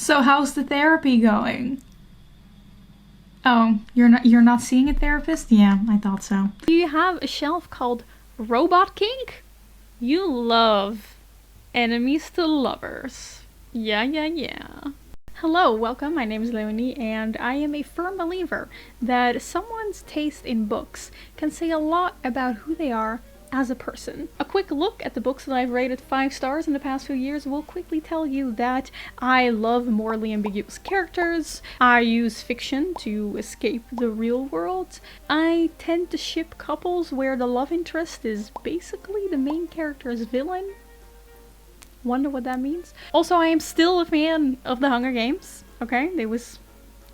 So how's the therapy going? Oh, you're not seeing a therapist? Yeah, I thought so. Do you have a shelf called Robot Kink? You love enemies to lovers. Yeah. Hello, welcome. My name is Leonie, and I am a firm believer that someone's taste in books can say a lot about who they are as a person. A quick look at the books that I've rated 5 stars in the past few years will quickly tell you that I love morally ambiguous characters, I use fiction to escape the real world, I tend to ship couples where the love interest is basically the main character's villain. Wonder what that means. Also, I am still a fan of the Hunger Games, okay? They was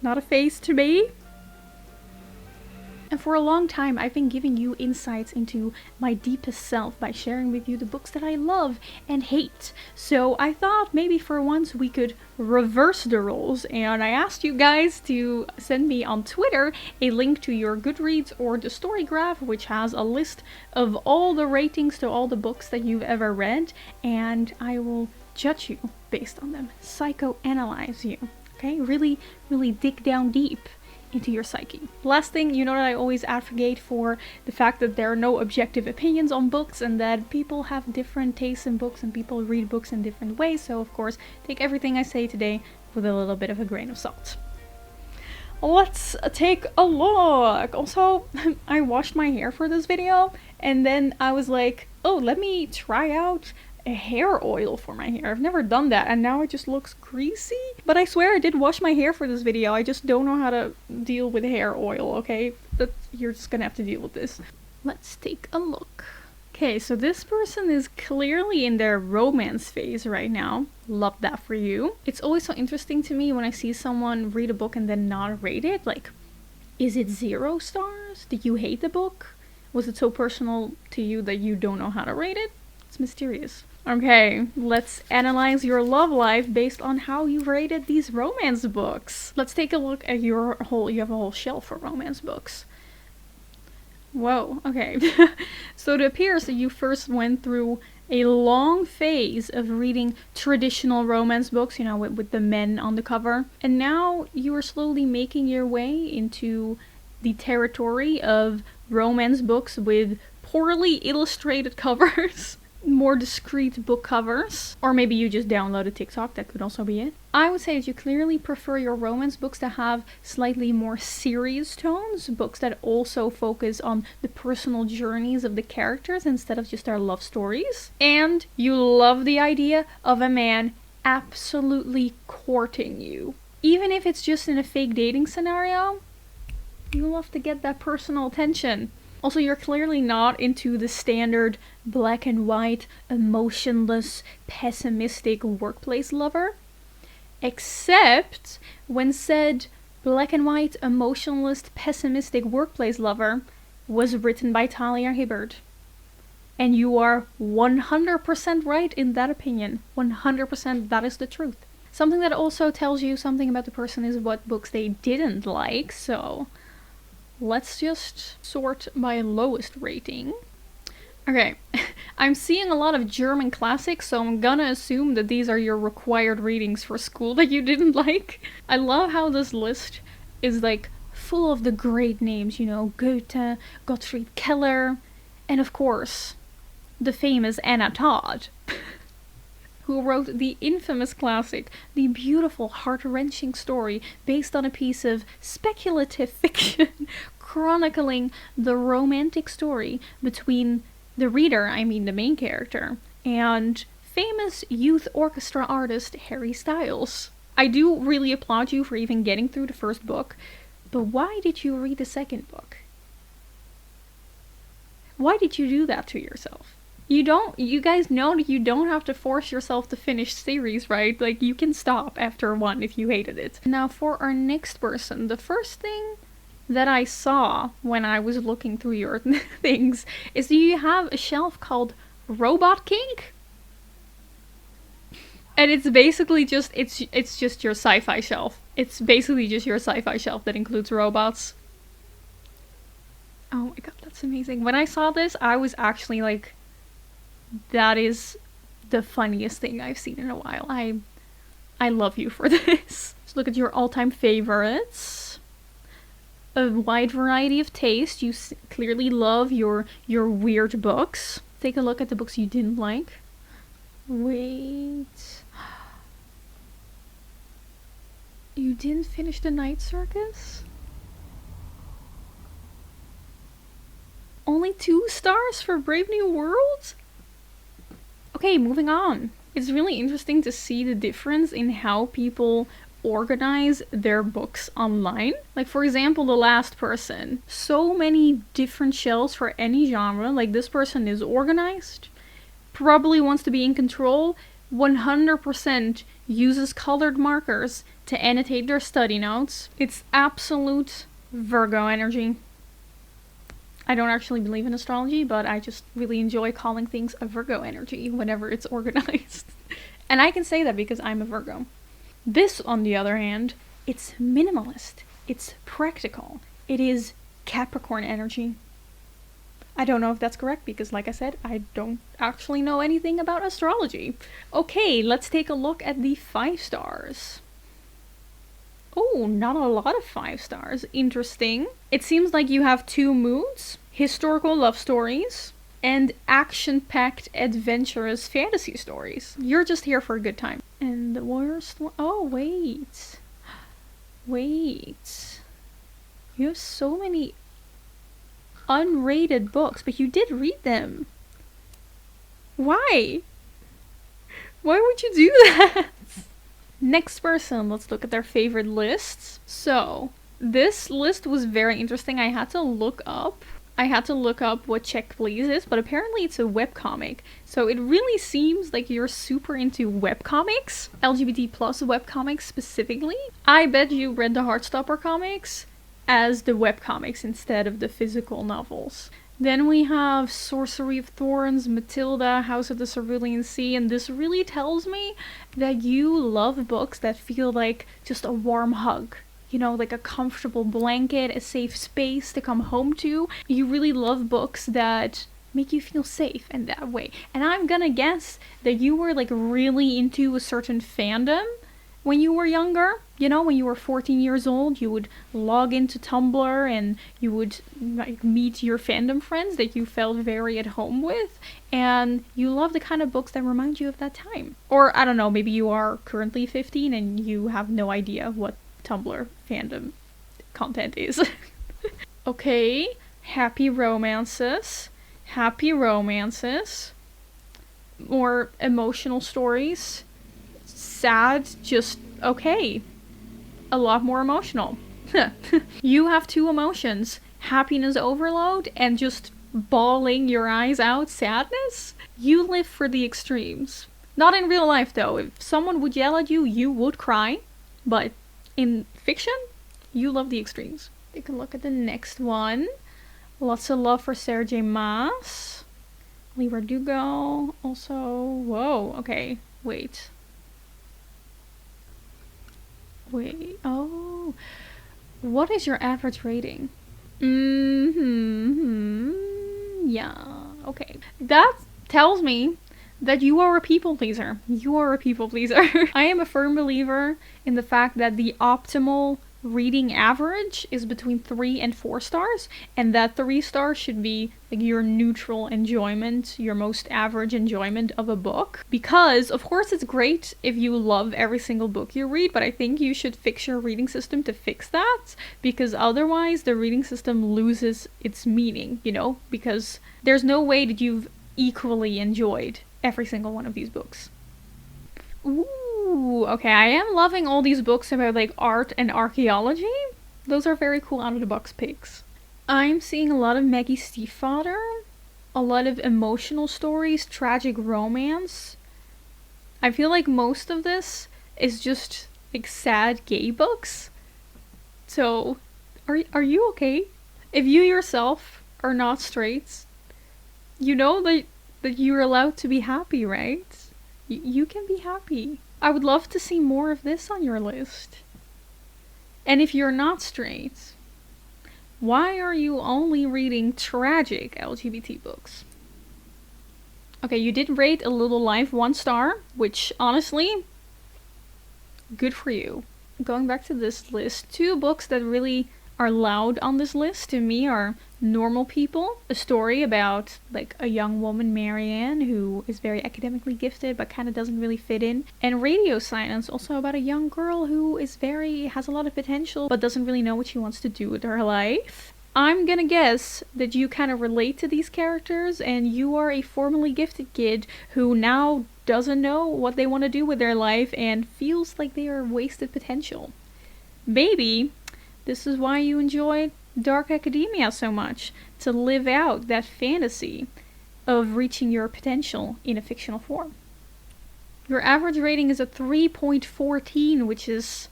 not a phase to me. And for a long time, I've been giving you insights into my deepest self by sharing with you the books that I love and hate. So I thought maybe for once we could reverse the roles, and I asked you guys to send me on Twitter a link to your Goodreads or the Story Graph, which has a list of all the ratings to all the books that you've ever read, and I will judge you based on them, psychoanalyze you, okay? Really dig down deep into your psyche. Last thing, you know that I always advocate for the fact that there are no objective opinions on books and that people have different tastes in books and people read books in different ways, so of course take everything I say today with a little bit of a grain of salt. Let's take a look. Also, I washed my hair for this video and then I was like, oh, let me try out a hair oil for my hair. I've never done that and now it just looks greasy. But I swear I did wash my hair for this video. I just don't know how to deal with hair oil, okay? You're just gonna have to deal with this. Let's take a look. Okay, so this person is clearly in their romance phase right now. Love that for you. It's always so interesting to me when I see someone read a book and then not rate it. Like, is it 0 stars? Did you hate the book? Was it so personal to you that you don't know how to rate it? It's mysterious. Okay, let's analyze your love life based on how you rated these romance books. Let's take a look at you have a whole shelf for romance books. Whoa, okay. So it appears that you first went through a long phase of reading traditional romance books, you know, with the men on the cover. And now you are slowly making your way into the territory of romance books with poorly illustrated covers. More discreet book covers, or maybe you just downloaded TikTok, that could also be it. I would say that you clearly prefer your romance books to have slightly more serious tones, books that also focus on the personal journeys of the characters instead of just their love stories. And you love the idea of a man absolutely courting you. Even if it's just in a fake dating scenario, you love to get that personal attention. Also, you're clearly not into the standard black and white, emotionless, pessimistic workplace lover. Except when said black and white, emotionless, pessimistic workplace lover was written by Talia Hibbert. And you are 100% right in that opinion. 100%, that is the truth. Something that also tells you something about the person is what books they didn't like, so let's just sort by lowest rating. Okay, I'm seeing a lot of German classics, so I'm gonna assume that these are your required readings for school that you didn't like. I love how this list is like full of the great names, you know, Goethe, Gottfried Keller, and of course, the famous Anna Todd, who wrote the infamous classic, the beautiful, heart-wrenching story based on a piece of speculative fiction chronicling the romantic story between the reader, I mean the main character, and famous youth orchestra artist Harry Styles. I do really applaud you for even getting through the first book, but why did you read the second book? Why did you do that to yourself? You guys know that you don't have to force yourself to finish series, right? Like, you can stop after 1 if you hated it. Now, for our next person, the first thing that I saw when I was looking through your things is you have a shelf called Robot Kink. And it's basically just, it's just your sci-fi shelf. It's basically just your sci-fi shelf that includes robots. Oh my god, that's amazing. When I saw this, I was actually like, that is the funniest thing I've seen in a while. I love you for this. Let's look at your all-time favorites. A wide variety of taste. You clearly love your weird books. Take a look at the books you didn't like. Wait. You didn't finish The Night Circus? Only 2 stars for Brave New World? Okay, moving on. It's really interesting to see the difference in how people organize their books online. Like, for example, The Last Person. So many different shelves for any genre. Like, this person is organized, probably wants to be in control, 100% uses colored markers to annotate their study notes. It's absolute Virgo energy. I don't actually believe in astrology, but I just really enjoy calling things a Virgo energy whenever it's organized. And I can say that because I'm a Virgo. This, on the other hand, it's minimalist. It's practical. It is Capricorn energy. I don't know if that's correct because, like I said, I don't actually know anything about astrology. Okay, let's take a look at the 5 stars. Oh, not a lot of 5 stars. Interesting. It seems like you have 2 moods. Historical love stories and action-packed adventurous fantasy stories. You're just here for a good time. And the worst one... Oh, wait. Wait. You have so many unrated books, but you did read them. Why? Why would you do that? Next person, let's look at their favorite lists. So, this list was very interesting. I had to look up what Check Please is, but apparently it's a webcomic. So it really seems like you're super into webcomics, LGBT plus webcomics specifically. I bet you read the Heartstopper comics as the webcomics instead of the physical novels. Then we have Sorcery of Thorns, Matilda, House of the Cerulean Sea, and this really tells me that you love books that feel like just a warm hug. You know, like a comfortable blanket, a safe space to come home to. You really love books that make you feel safe in that way. And I'm gonna guess that you were like really into a certain fandom when you were younger. You know, when you were 14 years old, you would log into Tumblr and you would like meet your fandom friends that you felt very at home with, and you love the kind of books that remind you of that time. Or I don't know, maybe you are currently 15 and you have no idea what Tumblr fandom content is. Okay, happy romances, more emotional stories, sad, just okay. A lot more emotional. You have 2 emotions, happiness overload and just bawling your eyes out sadness. You live for the extremes. Not in real life though. If someone would yell at you, you would cry. But in fiction, you love the extremes. Take a look at the next one. Lots of love for Sarah J. Maas. Lee Verdugo. Also, whoa, okay, wait, oh. What is your average rating? Yeah, okay. That tells me that you are a people pleaser. I am a firm believer in the fact that the optimal reading average is between 3 and 4 stars, and that 3 stars should be like your neutral enjoyment, your most average enjoyment of a book. Because of course it's great if you love every single book you read, but I think you should fix your reading system to fix that, because otherwise the reading system loses its meaning, you know, because there's no way that you've equally enjoyed every single one of these books. Ooh, okay, I am loving all these books about like art and archaeology. Those are very cool out of the box picks. I'm seeing a lot of Maggie Stiefvater, a lot of emotional stories, tragic romance. I feel like most of this is just like sad gay books. So, are you okay? If you yourself are not straight, you know that you're allowed to be happy, right? You can be happy. I would love to see more of this on your list. And if you're not straight, why are you only reading tragic LGBT books? Okay, you did rate A Little Life 1 star, which honestly, good for you. Going back to this list, 2 books that really are loud on this list to me are Normal People, a story about like a young woman, Marianne, who is very academically gifted but kind of doesn't really fit in, and Radio Silence, also about a young girl who has a lot of potential but doesn't really know what she wants to do with her life. I'm gonna guess that you kind of relate to these characters, and you are a formerly gifted kid who now doesn't know what they want to do with their life and feels like they are wasted potential. Maybe this is why you enjoy dark academia so much, to live out that fantasy of reaching your potential in a fictional form. Your average rating is a 3.14, which is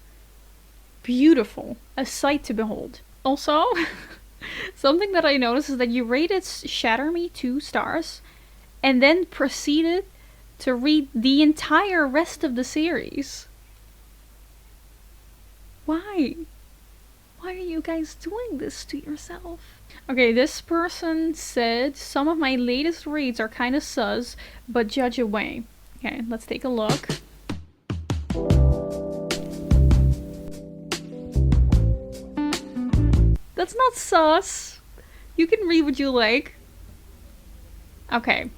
beautiful, a sight to behold. Also, something that I noticed is that you rated Shatter Me 2 stars and then proceeded to read the entire rest of the series. Why? Why are you guys doing this to yourself? Okay, this person said, some of my latest reads are kind of sus, but judge away. Okay, let's take a look. That's not sus. You can read what you like. Okay.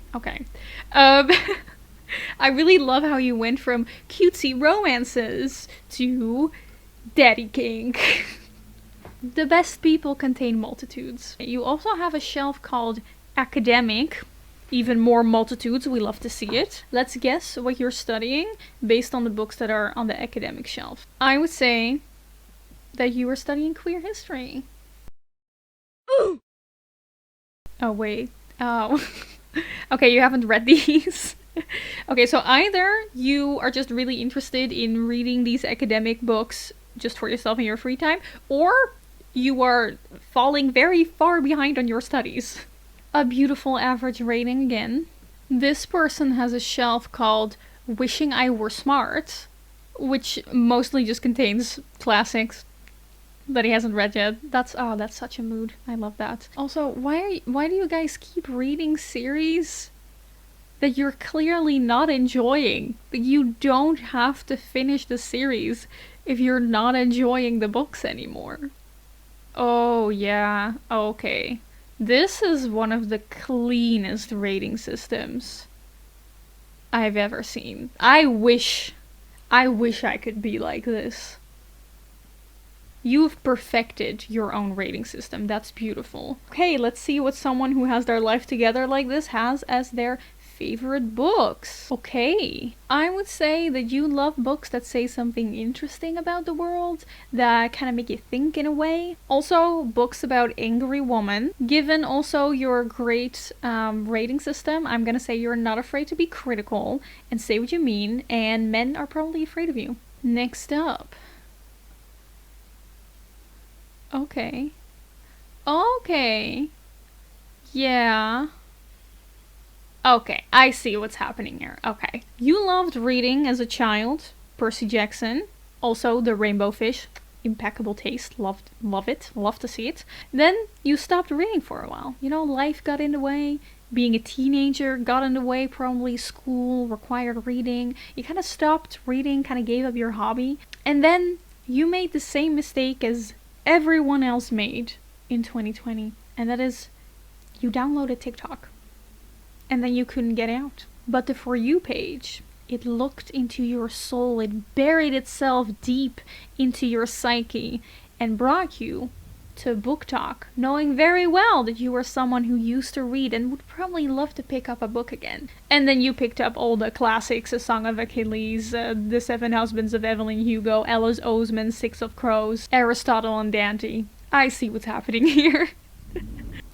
I really love how you went from cutesy romances to Daddy Kink. The best people contain multitudes. You also have a shelf called Academic. Even more multitudes, we love to see it. Let's guess what you're studying based on the books that are on the academic shelf. I would say that you are studying queer history. Ooh. Oh, wait. Oh. Okay, you haven't read these. Okay, so either you are just really interested in reading these academic books just for yourself in your free time, or you are falling very far behind on your studies. A beautiful average rating again. This person has a shelf called Wishing I Were Smart, which mostly just contains classics that he hasn't read yet. That's such a mood. I love that. Also, why do you guys keep reading series that you're clearly not enjoying? You don't have to finish the series if you're not enjoying the books anymore. Oh yeah, okay. This is one of the cleanest rating systems I've ever seen. I wish I could be like this. You've perfected your own rating system. That's beautiful. Okay, let's see what someone who has their life together like this has as their favorite books. Okay, I would say that you love books that say something interesting about the world, that kind of make you think in a way. Also, books about angry women. Given also your great rating system, I'm gonna say you're not afraid to be critical and say what you mean, and men are probably afraid of you. Next up. Okay. Yeah. Okay, I see what's happening here. Okay. You loved reading as a child. Percy Jackson. Also, The Rainbow Fish. Impeccable taste. Love it. Love to see it. Then you stopped reading for a while. You know, life got in the way. Being a teenager got in the way. Probably school required reading. You kind of stopped reading, kind of gave up your hobby. And then you made the same mistake as everyone else made in 2020. And that is, you downloaded TikTok. And then you couldn't get out. But the For You page, it looked into your soul, it buried itself deep into your psyche and brought you to Book Talk, knowing very well that you were someone who used to read and would probably love to pick up a book again. And then you picked up all the classics, A Song of Achilles, The Seven Husbands of Evelyn Hugo, Alice Oseman, Six of Crows, Aristotle and Dante. I see what's happening here.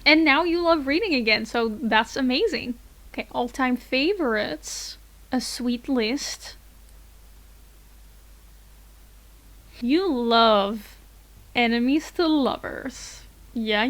And now you love reading again, so that's amazing. Okay, all-time favorites. A sweet list. You love Enemies to Lovers. Yeah.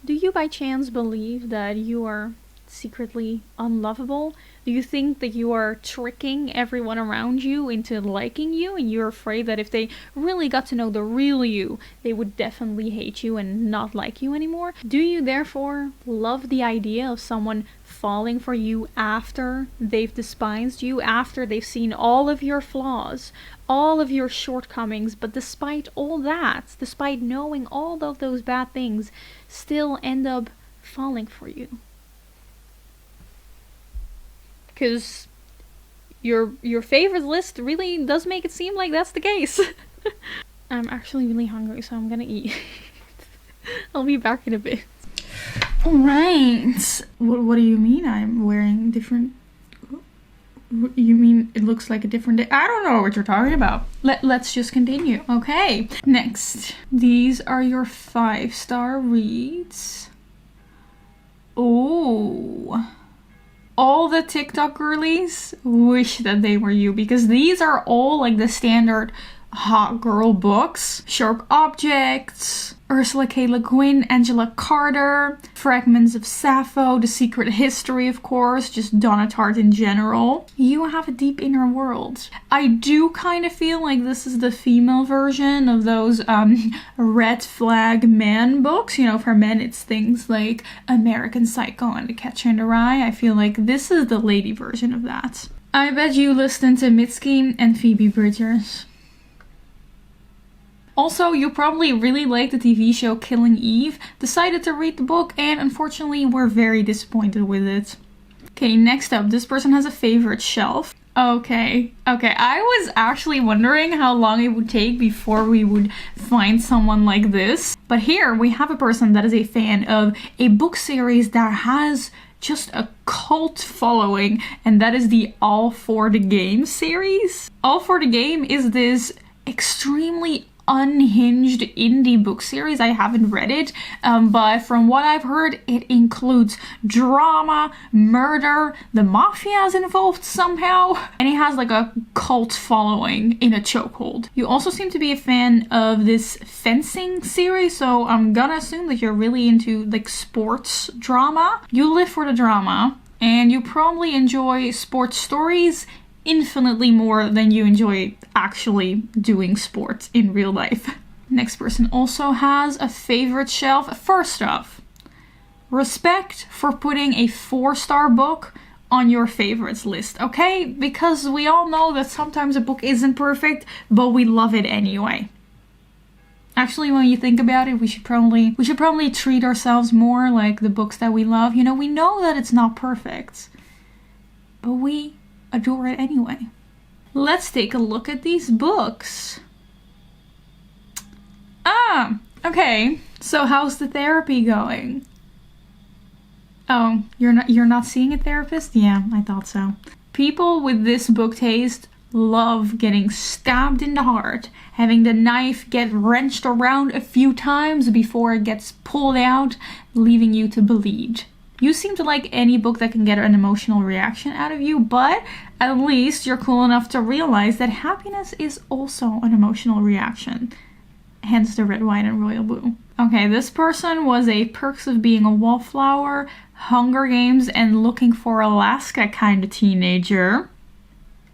Do you by chance believe that you are secretly unlovable? Do you think that you are tricking everyone around you into liking you, and you're afraid that if they really got to know the real you, they would definitely hate you and not like you anymore? Do you therefore love the idea of someone falling for you after they've despised you, after they've seen all of your flaws, all of your shortcomings, but despite all that, despite knowing all of those bad things, still end up falling for you. Because your favorite list really does make it seem like that's the case. I'm actually really hungry, so I'm gonna eat. I'll be back in a bit. Alright. What do you mean I'm wearing different... You mean it looks like a different day? I don't know what you're talking about. Let's just continue. Okay. Next. These are your 5-star reads. Oh. All the TikTok girlies wish that they were you, because these are all like the standard hot girl books. Sharp Objects, Ursula K. Le Guin, Angela Carter, Fragments of Sappho, The Secret History, of course, just Donna Tartt in general. You have a deep inner world. I do kind of feel like this is the female version of those red flag man books. You know, for men it's things like American Psycho and The Catcher in the Rye. I feel like this is the lady version of that. I bet you listen to Mitski and Phoebe Bridgers. Also, you probably really like the TV show Killing Eve, decided to read the book, and unfortunately were very disappointed with it. Okay, next up, this person has a favorite shelf. Okay, I was actually wondering how long it would take before we would find someone like this. But here we have a person that is a fan of a book series that has just a cult following, and that is the All for the Game series. All for the Game is this extremely unhinged indie book series. I haven't read it, but from what I've heard, it includes drama, murder, the mafia is involved somehow, and it has like a cult following in a chokehold. You also seem to be a fan of this fencing series, so I'm gonna assume that you're really into like sports drama. You live for the drama, and you probably enjoy sports stories infinitely more than you enjoy actually doing sports in real life. Next person also has a favorite shelf. First off, respect for putting a 4-star book on your favorites list, okay? Because we all know that sometimes a book isn't perfect, but we love it anyway. Actually, when you think about it, we should probably treat ourselves more like the books that we love. You know, we know that it's not perfect, but we adore it anyway. Let's take a look at these books. Okay. So how's the therapy going? Oh, you're not seeing a therapist? Yeah, I thought so. People with this book taste love getting stabbed in the heart, having the knife get wrenched around a few times before it gets pulled out, leaving you to bleed. You seem to like any book that can get an emotional reaction out of you, but at least you're cool enough to realize that happiness is also an emotional reaction. Hence the red, white, and royal blue. Okay, this person was a Perks of Being a Wallflower, Hunger Games, and Looking for Alaska kind of teenager.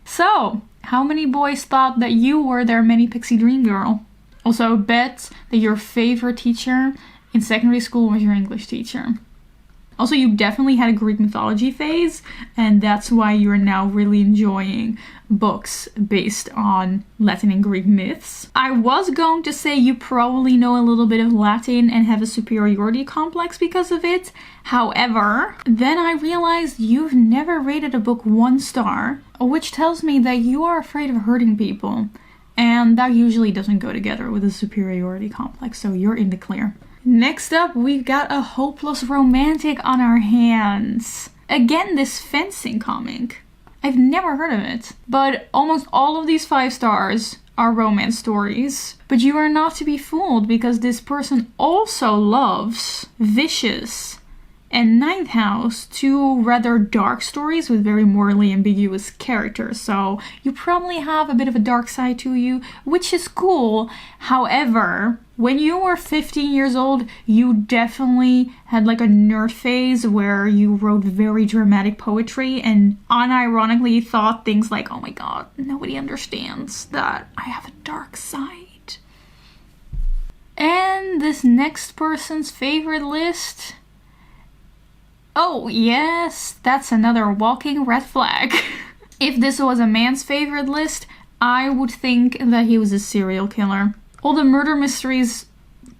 So, how many boys thought that you were their mini pixie dream girl? Also, bet that your favorite teacher in secondary school was your English teacher. Also, you definitely had a Greek mythology phase, and that's why you're now really enjoying books based on Latin and Greek myths. I was going to say you probably know a little bit of Latin and have a superiority complex because of it. However, then I realized you've never rated a book 1 star, which tells me that you are afraid of hurting people. And that usually doesn't go together with a superiority complex, so you're in the clear. Next up, we've got a hopeless romantic on our hands. Again, this fencing comic. I've never heard of it, but almost all of these 5 stars are romance stories. But you are not to be fooled, because this person also loves Vicious and Ninth House, 2 rather dark stories with very morally ambiguous characters. So you probably have a bit of a dark side to you, which is cool. However, when you were 15 years old, you definitely had like a nerd phase where you wrote very dramatic poetry and unironically thought things like, oh my god, nobody understands that I have a dark side. And this next person's favorite list... Oh yes, that's another walking red flag. If this was a man's favorite list, I would think that he was a serial killer. All the murder mysteries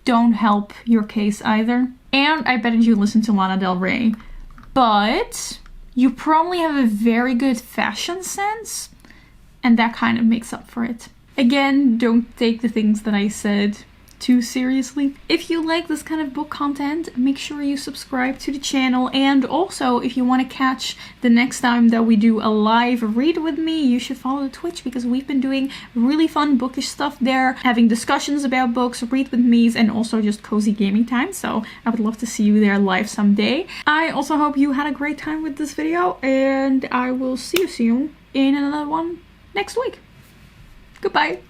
don't help your case either. And I bet you listen to Lana Del Rey. But you probably have a very good fashion sense, and that kind of makes up for it. Again, don't take the things that I said too seriously. If you like this kind of book content, make sure you subscribe to the channel, and also if you want to catch the next time that we do a live read with me, you should follow the Twitch, because we've been doing really fun bookish stuff there, having discussions about books, read with me's, and also just cozy gaming time. So I would love to see you there live someday. I also hope you had a great time with this video, and I will see you soon in another one next week. Goodbye.